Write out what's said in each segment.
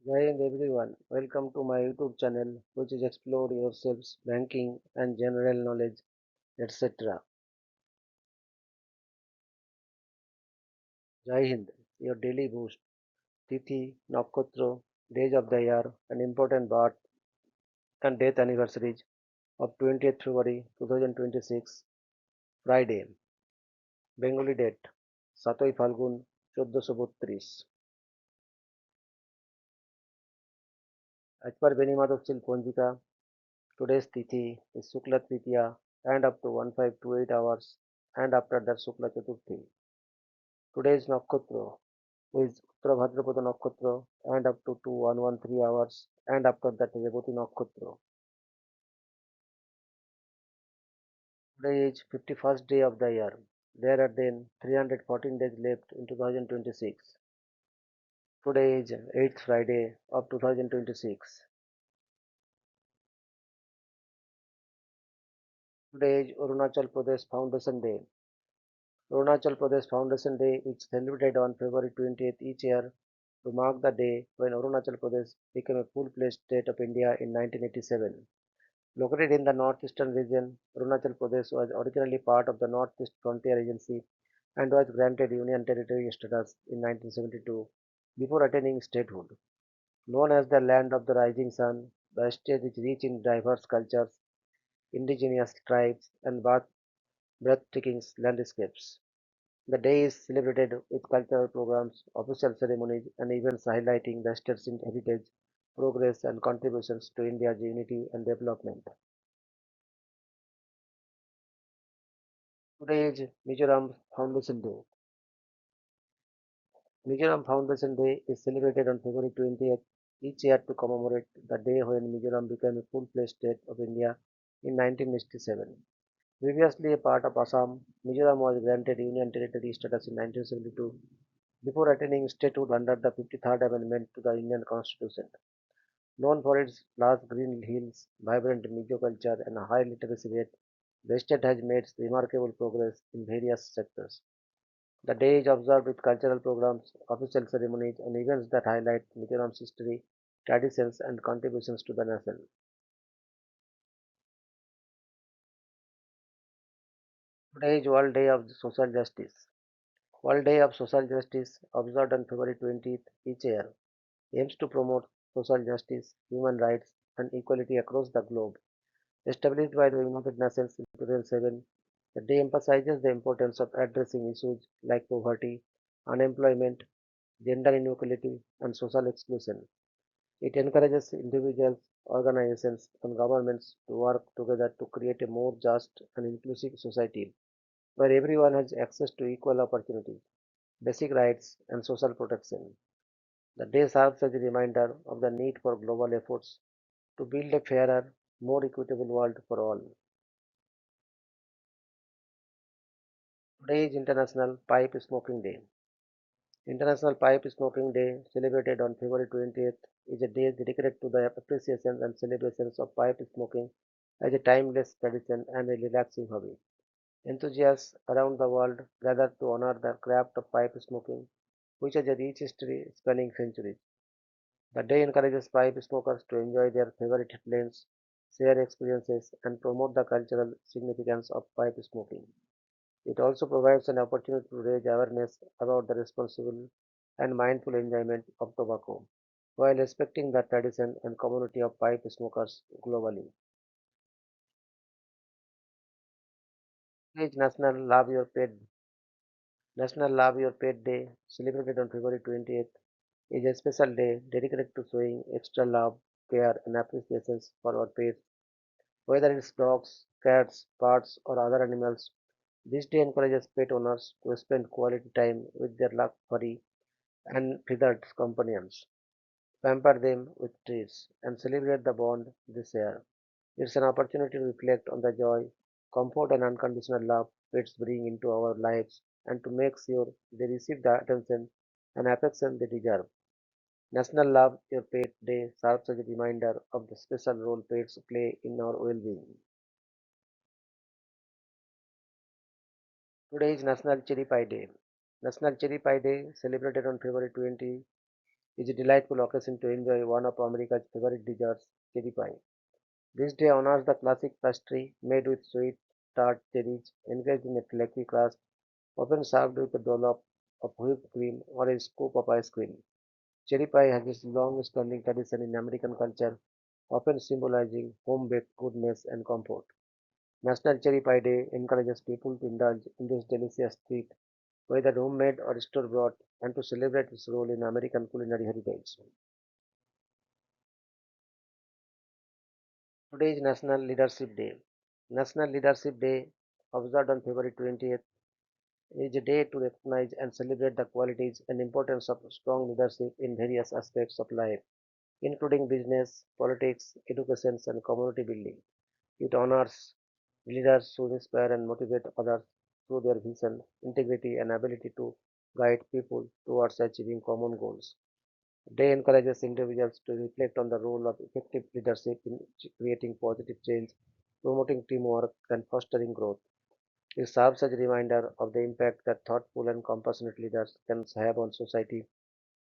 Jai Hind everyone. Welcome to my YouTube channel, which is explore yourselves, banking and general knowledge, etc. Jai Hind, your daily boost. Tithi, Nakshatra, days of the year, and important birth and death anniversaries of 20th February 2026, Friday. Bengali date, 7 Falgun 1432. As per Benimadovchil Ponjika, today's Tithi is Sukla Tritiya and up to 1528 hours and after that Sukla Chaturthi. Today's Nakshatra is Uttara Bhadrapada Nakshatra and up to 2113 hours and after that Revati Nakshatra. Today is 51st day of the year. There are then 314 days left in 2026. Today is 8th Friday of 2026. Today is Arunachal Pradesh Foundation Day. Arunachal Pradesh Foundation Day is celebrated on February 20th each year to mark the day when Arunachal Pradesh became a full-fledged state of India in 1987. Located in the northeastern region, Arunachal Pradesh was originally part of the Northeast Frontier Agency and was granted Union Territory status in 1972 before attaining statehood. Known as the land of the rising sun, the state is rich in diverse cultures, indigenous tribes, and breathtaking landscapes. The day is celebrated with cultural programs, official ceremonies, and events highlighting the state's heritage, progress, and contributions to India's unity and development. Today is Mizoram Foundation Day. Mizoram Foundation Day is celebrated on February 20th each year to commemorate the day when Mizoram became a full-fledged state of India in 1967. Previously a part of Assam, Mizoram was granted Union Territory status in 1972 before attaining statehood under the 53rd Amendment to the Indian Constitution. Known for its large green hills, vibrant Mizo culture, and a high literacy rate, the state has made remarkable progress in various sectors. The day is observed with cultural programs, official ceremonies, and events that highlight Mizoram's history, traditions, and contributions to the nation. Today is World Day of Social Justice. World Day of Social Justice, observed on February 20th each year, aims to promote social justice, human rights, and equality across the globe. Established by the United Nations in 2007, the day emphasizes the importance of addressing issues like poverty, unemployment, gender inequality, and social exclusion. It encourages individuals, organizations, and governments to work together to create a more just and inclusive society where everyone has access to equal opportunities, basic rights, and social protection. The day serves as a reminder of the need for global efforts to build a fairer, more equitable world for all. Today is International Pipe Smoking Day. International Pipe Smoking Day, celebrated on February 20th, is a day dedicated to the appreciation and celebrations of pipe smoking as a timeless tradition and a relaxing hobby. Enthusiasts around the world gather to honor the craft of pipe smoking, which has a rich history spanning centuries. The day encourages pipe smokers to enjoy their favorite blends, share experiences, and promote the cultural significance of pipe smoking. It also provides an opportunity to raise awareness about the responsible and mindful enjoyment of tobacco, while respecting the tradition and community of pipe smokers globally. Each National Love Your Pet Day, celebrated on February 20th, is a special day dedicated to showing extra love, care, and appreciation for our pets, whether it's dogs, cats, birds, or other animals. This day encourages pet owners to spend quality time with their loved furry and feathered companions, pamper them with treats, and celebrate the bond they share. It's an opportunity to reflect on the joy, comfort, and unconditional love pets bring into our lives and to make sure they receive the attention and affection they deserve. National Love Your Pet Day serves as a reminder of the special role pets play in our well being. Today is National Cherry Pie Day. National Cherry Pie Day, celebrated on February 20, is a delightful occasion to enjoy one of America's favorite desserts, cherry pie. This day honors the classic pastry made with sweet, tart cherries engaged in a flaky crust, often served with a dollop of whipped cream or a scoop of ice cream. Cherry pie has a long-standing tradition in American culture, often symbolizing home-baked goodness and comfort. National Cherry Pie Day encourages people to indulge in this delicious treat, whether homemade or store-bought, and to celebrate its role in American culinary heritage. Today is National Leadership Day. National Leadership Day, observed on February 20th, is a day to recognize and celebrate the qualities and importance of strong leadership in various aspects of life, including business, politics, education, and community building. It honors leaders who inspire and motivate others through their vision, integrity, and ability to guide people towards achieving common goals. They encourages individuals to reflect on the role of effective leadership in creating positive change, promoting teamwork, and fostering growth. It serves as a reminder of the impact that thoughtful and compassionate leaders can have on society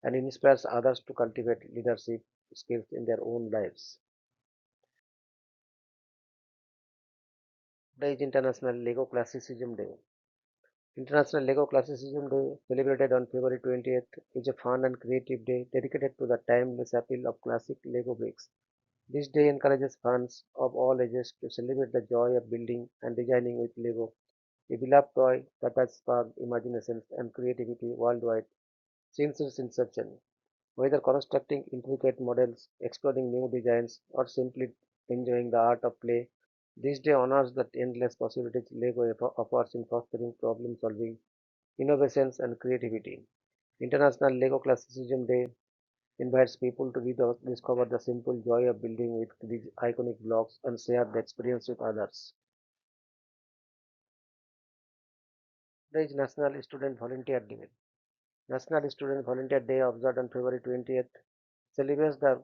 and inspires others to cultivate leadership skills in their own lives. Today is International Lego Classicism Day. International Lego Classicism Day, celebrated on February 20th, is a fun and creative day dedicated to the timeless appeal of classic Lego bricks. This day encourages fans of all ages to celebrate the joy of building and designing with Lego, a beloved toy that has sparked imaginations and creativity worldwide since its inception. Whether constructing intricate models, exploring new designs, or simply enjoying the art of play, this day honors the endless possibilities Lego offers in fostering problem solving, innovations, and creativity. International Lego Classicism Day invites people to rediscover the simple joy of building with these iconic blocks and share the experience with others. Today is National Student Volunteer Day. National Student Volunteer Day, observed on February 20th, celebrates the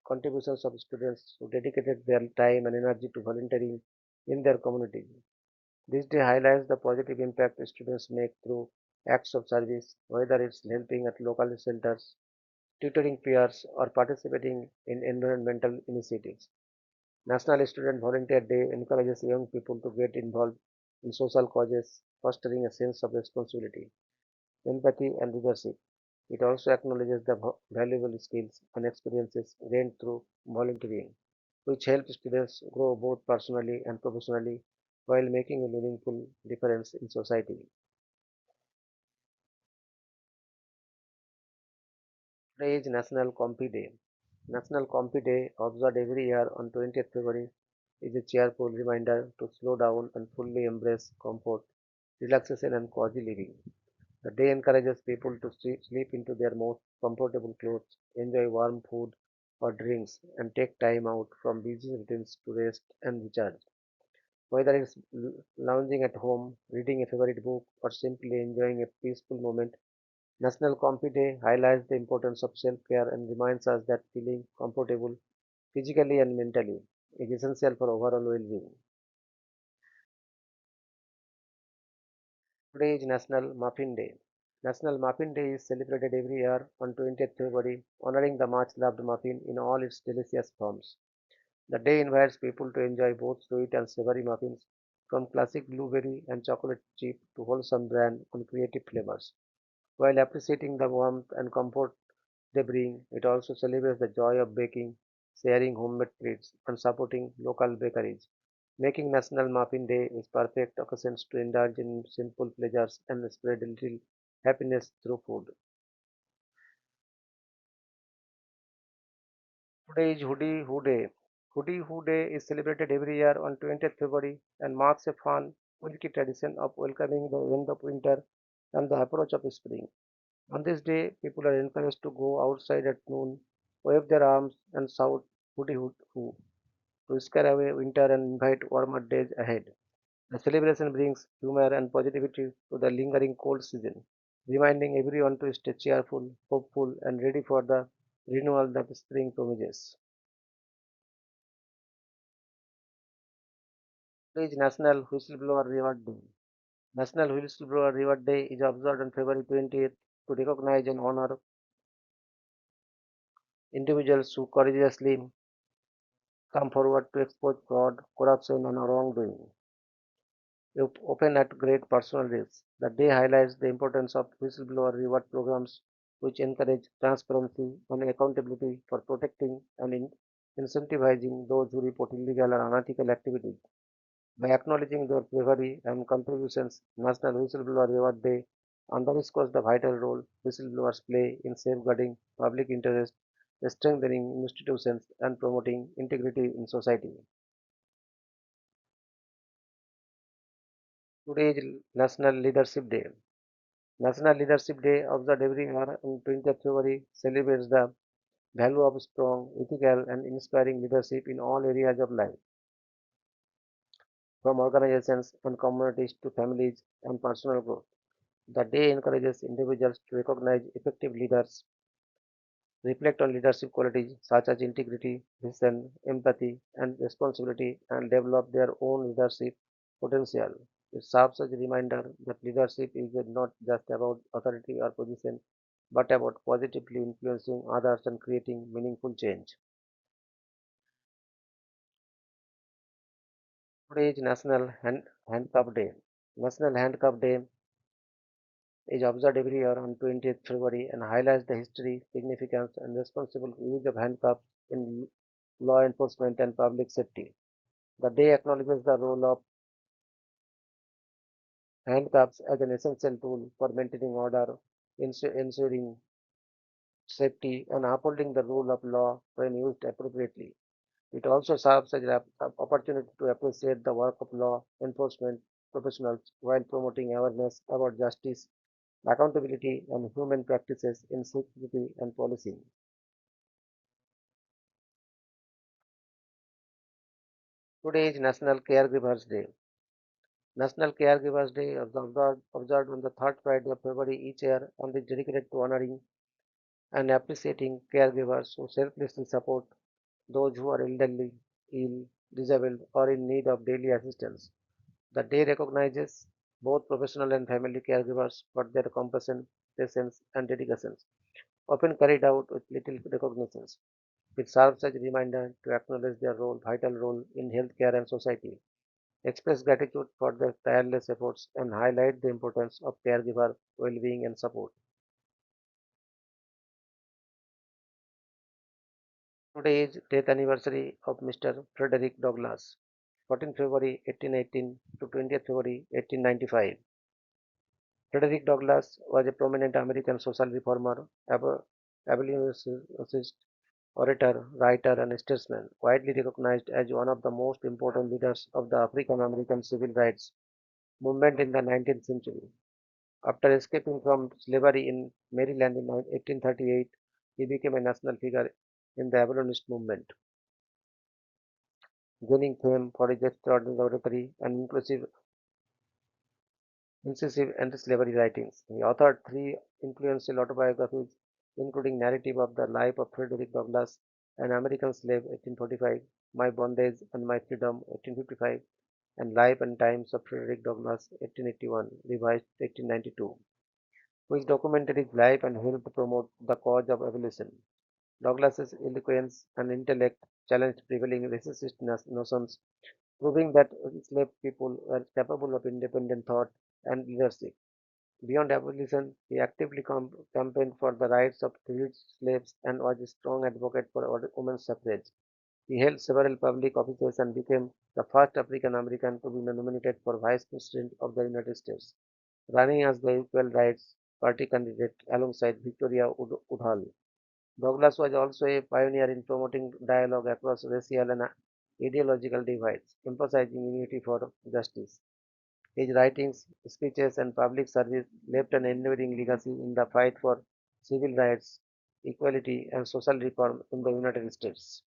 contributions of students who dedicated their time and energy to volunteering in their communities. This day highlights the positive impact students make through acts of service, whether it's helping at local shelters, tutoring peers, or participating in environmental initiatives. National Student Volunteer Day encourages young people to get involved in social causes, fostering a sense of responsibility, empathy, and leadership. It also acknowledges the valuable skills and experiences gained through volunteering, which help students grow both personally and professionally while making a meaningful difference in society. Today is National Compy Day. National Compy Day, observed every year on 20th February, is a cheerful reminder to slow down and fully embrace comfort, relaxation, and cozy living. The day encourages people to sleep into their most comfortable clothes, enjoy warm food or drinks, and take time out from busy routines to rest and recharge. Whether it's lounging at home, reading a favorite book, or simply enjoying a peaceful moment, National Comfy Day highlights the importance of self-care and reminds us that feeling comfortable physically and mentally is essential for overall well-being. Today is National Muffin Day. National Muffin Day is celebrated every year on 20th February, honoring the much loved muffin in all its delicious forms. The day invites people to enjoy both sweet and savory muffins, from classic blueberry and chocolate chip to wholesome brand and creative flavors. While appreciating the warmth and comfort they bring, it also celebrates the joy of baking, sharing homemade treats, and supporting local bakeries, making National Muffin Day is perfect occasion to indulge in simple pleasures and spread a little happiness through food. Today is Hoodie Hoo Day. Hoodie Hoo Day is celebrated every year on 20th February and marks a fun, quirky tradition of welcoming the end of winter and the approach of spring. On this day, people are encouraged to go outside at noon, wave their arms, and shout Hoodie Hoo Hoo to scare away winter and invite warmer days ahead. The celebration brings humor and positivity to the lingering cold season, reminding everyone to stay cheerful, hopeful, and ready for the renewal that spring promises. Today is National Whistleblower Reward Day. National Whistleblower Reward Day is observed on February 20th to recognize and honor Individuals who courageously come forward to expose fraud, corruption, and wrongdoing, often at great personal risk. The day highlights the importance of whistleblower reward programs, which encourage transparency and accountability for protecting and incentivizing those who report illegal and unethical activities. By acknowledging their bravery and contributions, National Whistleblower Reward Day underscores the vital role whistleblowers play in safeguarding public interest, strengthening institutions, and promoting integrity in society. Today is National Leadership Day. National Leadership Day, observed every year on 20th February, celebrates the value of strong, ethical, and inspiring leadership in all areas of life, from organizations and communities to families and personal growth. The day encourages individuals to recognize effective leaders, reflect on leadership qualities such as integrity, vision, empathy, and responsibility, and develop their own leadership potential. It serves as a reminder that leadership is not just about authority or position, but about positively influencing others and creating meaningful change. Today is National Handcuff Day. National Handcuff Day is observed every year on 20th February and highlights the history, significance, and responsible use of handcuffs in law enforcement and public safety. The day acknowledges the role of handcuffs as an essential tool for maintaining order, ensuring safety, and upholding the rule of law when used appropriately. It also serves as an opportunity to appreciate the work of law enforcement professionals while promoting awareness about justice, accountability, and human practices in security and policing. Today is National Caregivers Day. National Caregivers Day is observed on the third Friday of February each year and is dedicated to honoring and appreciating caregivers who selflessly support those who are elderly, ill, disabled, or in need of daily assistance. The day recognizes both professional and family caregivers for their compassion, patience, and dedications, often carried out with little recognitions. It serves as a reminder to acknowledge their vital role in healthcare and society, express gratitude for their tireless efforts, and highlight the importance of caregiver well-being and support. Today is death anniversary of Mr. Frederick Douglass, 14 February 1818 to 20th February 1895. Frederick Douglass was a prominent American social reformer, abolitionist, orator, writer, and statesman, widely recognized as one of the most important leaders of the African American civil rights movement in the 19th century. After escaping from slavery in Maryland in 1838, he became a national figure in the abolitionist movement, gaining fame for his extraordinary oratory and incisive anti-slavery writings. He authored three influential autobiographies, including narrative of the life of Frederick Douglass, an American slave, 1845, My Bondage and My Freedom, 1855, and Life and Times of Frederick Douglass, 1881, revised 1892, which documented his life and helped promote the cause of abolition. Douglas's eloquence and intellect challenged prevailing racist notions, proving that enslaved people were capable of independent thought and leadership. Beyond abolition, he actively campaigned for the rights of freed slaves and was a strong advocate for women's suffrage. He held several public offices and became the first African American to be nominated for Vice President of the United States, running as the Equal Rights Party candidate alongside Victoria Woodhull. Douglas was also a pioneer in promoting dialogue across racial and ideological divides, emphasizing unity for justice. His writings, speeches, and public service left an enduring legacy in the fight for civil rights, equality, and social reform in the United States.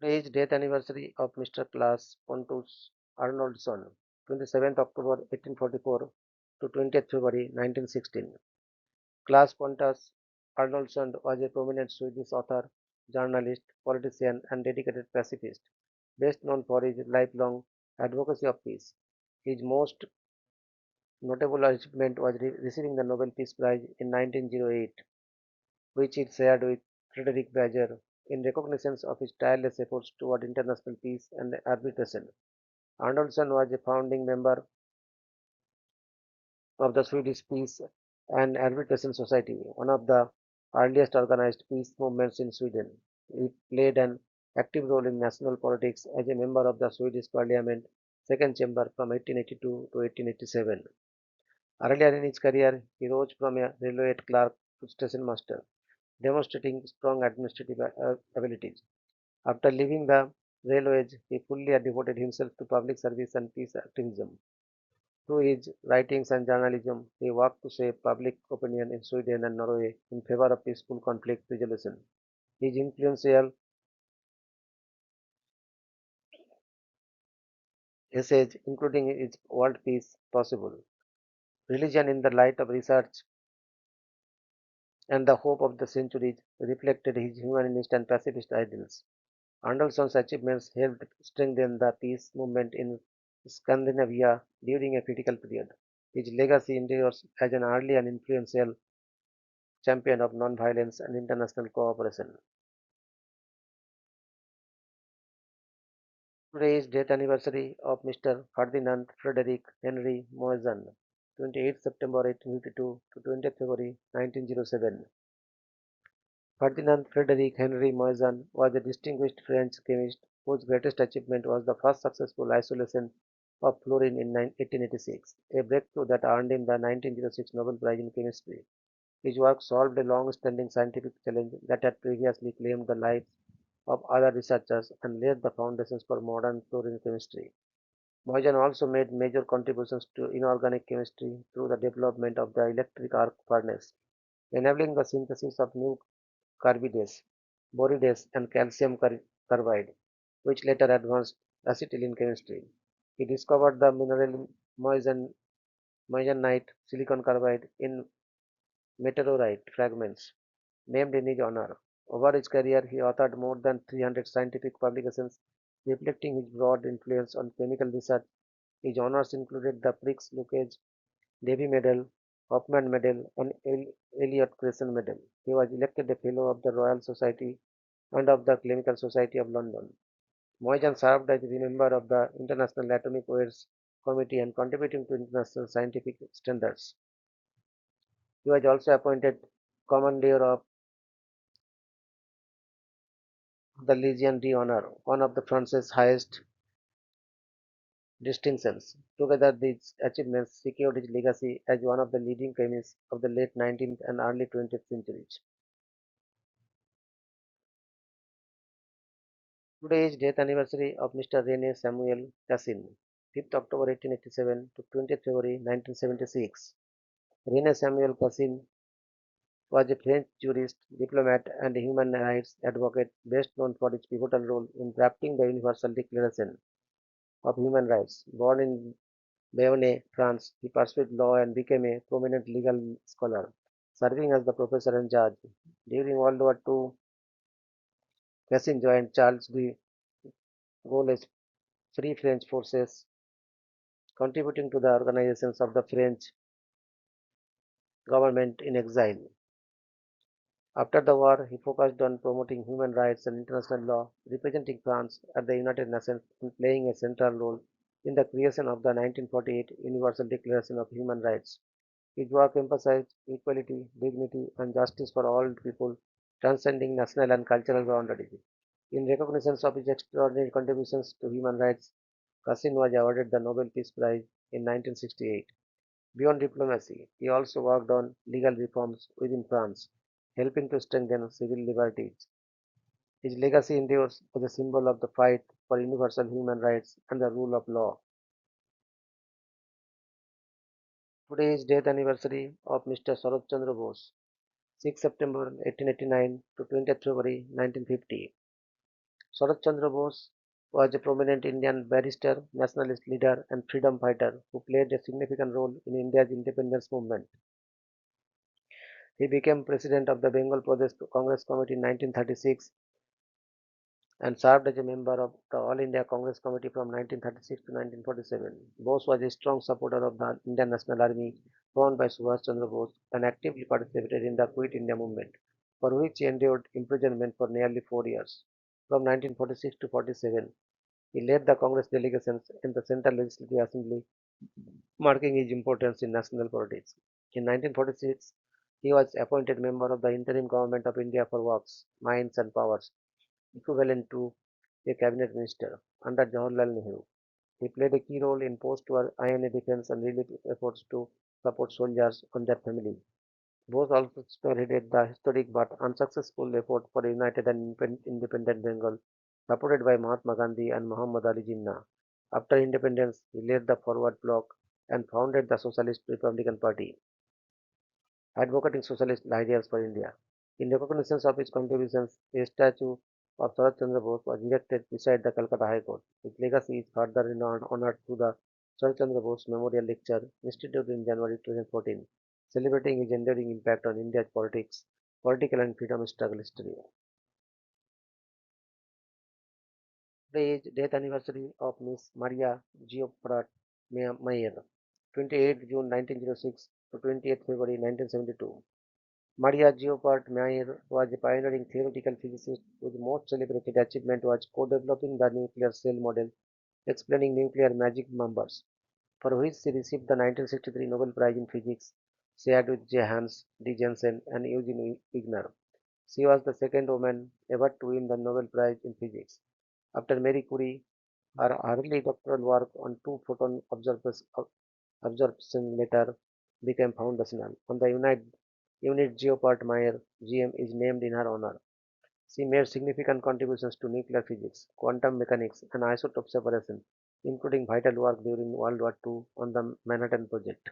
Today is death anniversary of Mr. Claes Pontus Arnoldson, 27th October 1844 to 20th February 1916. Claes Pontus Arnoldson was a prominent Swedish author, journalist, politician, and dedicated pacifist, best known for his lifelong advocacy of peace. His most Notable achievement was receiving the Nobel Peace Prize in 1908, which it shared with Frederick Bajer in recognition of his tireless efforts toward international peace and arbitration. Anderson was a founding member of the Swedish Peace and Arbitration Society, one of the earliest organized peace movements in Sweden. He played an active role in national politics as a member of the Swedish Parliament, second chamber from 1882 to 1887. Earlier in his career, he rose from a railway clerk to station master, demonstrating strong administrative abilities. After leaving the railways, he fully devoted himself to public service and peace activism. Through his writings and journalism, he worked to shape public opinion in Sweden and Norway in favor of peaceful conflict resolution. His influential essays, including his World Peace Possible, Religion in the Light of Research, and The Hope of the Centuries, reflected his humanist and pacifist ideals. Anderson's achievements helped strengthen the peace movement in Scandinavia during a critical period. His legacy endures as an early and influential champion of non-violence and international cooperation. Today is death anniversary of Mr. Ferdinand Frederick Henry Moissan, 28 September 1852 to 20 February 1907. Ferdinand Frederick Henry Moissan was a distinguished French chemist whose greatest achievement was the first successful isolation of fluorine in 1886, a breakthrough that earned him the 1906 Nobel Prize in Chemistry. His work solved a long-standing scientific challenge that had previously claimed the lives of other researchers and laid the foundations for modern fluorine chemistry. Moissan also made major contributions to inorganic chemistry through the development of the electric arc furnace, enabling the synthesis of new carbides, borides, and calcium carbide, which later advanced acetylene chemistry. He discovered the mineral moissan, moissanite silicon carbide in meteorite fragments, named in his honor. Over his career, he authored more than 300 scientific publications, reflecting his broad influence on chemical research. His honors included the Prix Lucas, Davy Medal, Hoffman Medal, and Elliott Crescent Medal. He was elected a Fellow of the Royal Society and of the Chemical Society of London. Moissan served as a member of the International Atomic Weights Committee and contributing to international scientific standards. He was also appointed Commander of the Legion d'Honneur, one of France's highest distinctions. Together, these achievements secured his legacy as one of the leading chemists of the late 19th and early 20th centuries. Today is death anniversary of Mr. Rene Samuel Cassin, 5th October 1887 to 20th February 1976. Rene Samuel Cassin was a French jurist, diplomat, and human rights advocate best known for his pivotal role in drafting the Universal Declaration of Human Rights. Born in Bayonne, France, he pursued law and became a prominent legal scholar, serving as the professor and judge. During World War II, Cassin joined Charles de Gaulle's Free French forces, contributing to the organizations of the French government in exile. After the war, he focused on promoting human rights and international law, representing France at the United Nations and playing a central role in the creation of the 1948 Universal Declaration of Human Rights. His work emphasized equality, dignity, and justice for all people, transcending national and cultural boundaries. In recognition of his extraordinary contributions to human rights, Cassin was awarded the Nobel Peace Prize in 1968. Beyond diplomacy, he also worked on legal reforms within France, helping to strengthen civil liberties. His legacy endures as a symbol of the fight for universal human rights and the rule of law. Today is death anniversary of Mr. Sarath Chandra Bose, 6 September 1889 to 20th February 1950. Sarath Chandra Bose was a prominent Indian barrister, nationalist leader, and freedom fighter who played a significant role in India's independence movement. He became president of the Bengal Pradesh Congress Committee in 1936 and served as a member of the All India Congress Committee from 1936 to 1947. Bose was a strong supporter of the Indian National Army formed by Subhash Chandra Bose and actively participated in the Quit India movement, for which he endured imprisonment for nearly 4 years. From 1946 to 47, he led the Congress delegations in the Central Legislative Assembly, marking his importance in national politics. In 1946, he was appointed member of the interim government of India for works, mines and powers, equivalent to a cabinet minister under Jawaharlal Nehru. He played a key role in post-war INA defense and relief efforts to support soldiers and their families. Bose also spearheaded the historic but unsuccessful effort for a united and independent Bengal, supported by Mahatma Gandhi and Muhammad Ali Jinnah. After independence, he led the Forward Bloc and founded the Socialist Republican Party, advocating socialist ideals for India. In recognition of his contributions, a statue of Sarat Chandra Bose was erected beside the Calcutta High Court. His legacy is further honored through the Sarat Chandra Bose Memorial Lecture instituted in January 2014, celebrating his enduring impact on India's politics, political and freedom struggle history. Today is death anniversary of Miss Maria Geoffrat Mayer, 28 June 1906 to 28 February 1972. Maria Geoffart Mayer was a pioneering theoretical physicist whose most celebrated achievement was co-developing the nuclear cell model explaining nuclear magic numbers, for which she received the 1963 Nobel Prize in Physics, shared with J. Hans, D. Jensen, and Eugene Wigner. She was the second woman ever to win the Nobel Prize in Physics. After Marie Curie, her early doctoral work on two-photon absorption later became foundational. On the unit Geopart Mayer GM is named in her honor. She made significant contributions to nuclear physics, quantum mechanics, and isotope separation, including vital work during World War II on the Manhattan Project.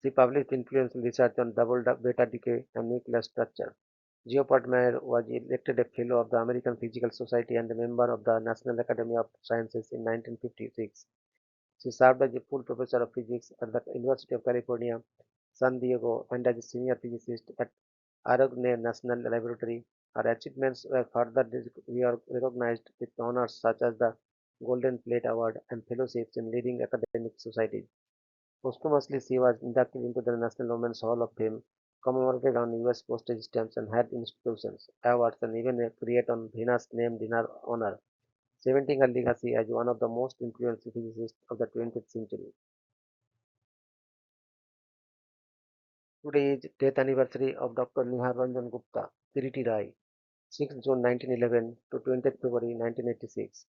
She published influential research on double beta decay and nuclear structure. Geoffrey Meyer was elected a Fellow of the American Physical Society and a member of the National Academy of Sciences in 1956. She served as a full professor of physics at the University of California, San Diego, and as a senior physicist at Aragne National Laboratory. Her achievements were further recognized with honors such as the Golden Plate Award and fellowships in leading academic societies. Posthumously, she was inducted into the National Women's Hall of Fame, commemorated on U.S. postage stamps and had institutions, awards, and even a crater on Venus named in her honor, cementing her legacy as one of the most influential physicists of the 20th century. Today is death anniversary of Dr. Nihar Ranjan Gupta, Kiriti Rai, 6 June 1911 to 20th February 1986.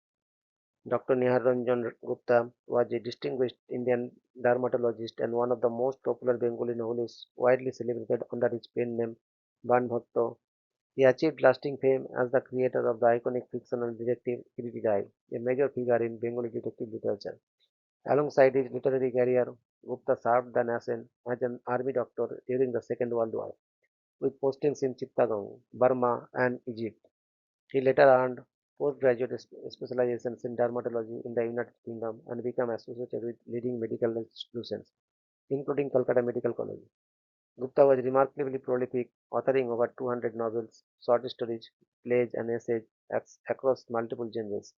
Dr. Nihar Ranjan Gupta was a distinguished Indian dermatologist and one of the most popular Bengali novelists, widely celebrated under his pen name Ban Bhatto. He achieved lasting fame as the creator of the iconic fictional detective Kiriti Rai, a major figure in Bengali detective literature. Alongside his literary career, Gupta served the nation as an army doctor during the Second World War, with postings in Chittagong, Burma, and Egypt. He later earned postgraduate specializations in dermatology in the United Kingdom and became associated with leading medical institutions, including Calcutta Medical College. Gupta was remarkably prolific, authoring over 200 novels, short stories, plays, and essays across multiple genres.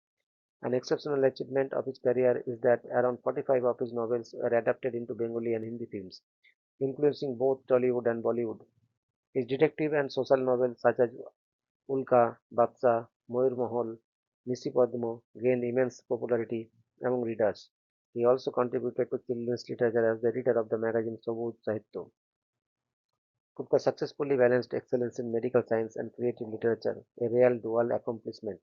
An exceptional achievement of his career is that around 45 of his novels were adapted into Bengali and Hindi films, influencing both Tollywood and Bollywood. His detective and social novels such as Ulka, Baksa, Moyur Mahal, Nisi Padmo gained immense popularity among readers. He also contributed to children's literature as the editor of the magazine Sobuj Sahitya. Gupta successfully balanced excellence in medical science and creative literature, a real dual accomplishment.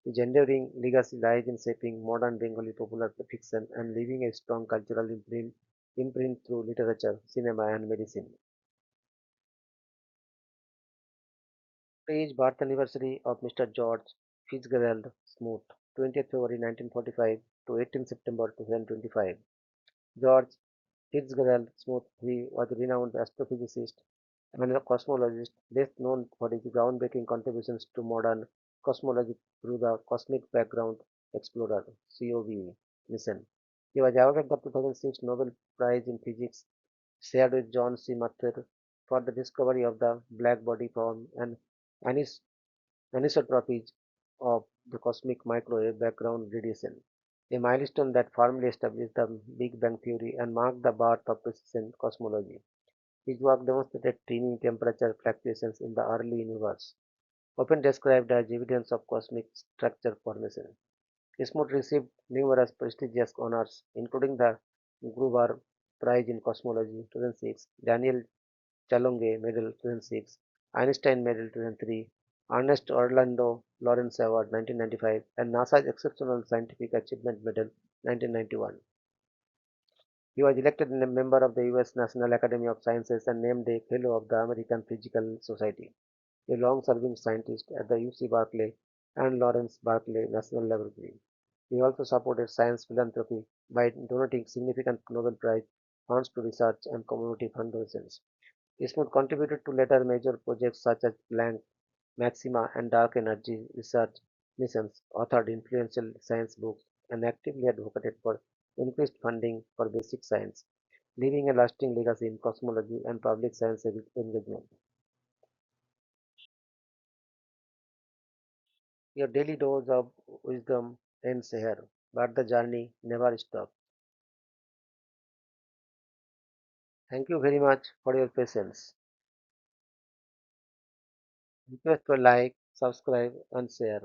His enduring legacy lies in shaping modern Bengali popular fiction and leaving a strong cultural imprint through literature, cinema, and medicine. Today is birth anniversary of Mr. George Fitzgerald Smoot, 20th February 1945 to 18 September 2025. George Fitzgerald Smoot he was a renowned astrophysicist and a cosmologist, best known for his groundbreaking contributions to modern cosmology through the Cosmic Background Explorer (COBE) mission. He was awarded the 2006 Nobel Prize in Physics, shared with John C. Mather for the discovery of the black body form and anis- anisotropies. of the cosmic microwave background radiation, a milestone that firmly established the Big Bang theory and marked the birth of precision cosmology. His work demonstrated tiny temperature fluctuations in the early universe, often described as evidence of cosmic structure formation. Smoot received numerous prestigious honors, including the Gruber Prize in Cosmology 2006, Daniel Chalonge Medal 2006, Einstein Medal 2003, Ernest Orlando Lawrence Award 1995, and NASA's Exceptional Scientific Achievement Medal 1991. He was elected a member of the U.S. National Academy of Sciences and named a Fellow of the American Physical Society, a long-serving scientist at the UC Berkeley and Lawrence Berkeley National Laboratory. He also supported science philanthropy by donating significant Nobel Prize funds to research and community foundations. Smoot contributed to later major projects such as Planck, Maxima, and dark energy research missions, authored influential science books, and actively advocated for increased funding for basic science, leaving a lasting legacy in cosmology and public science engagement. Your daily dose of wisdom ends here, but the journey never stops. Thank you very much for your patience. Request to like, subscribe, and share.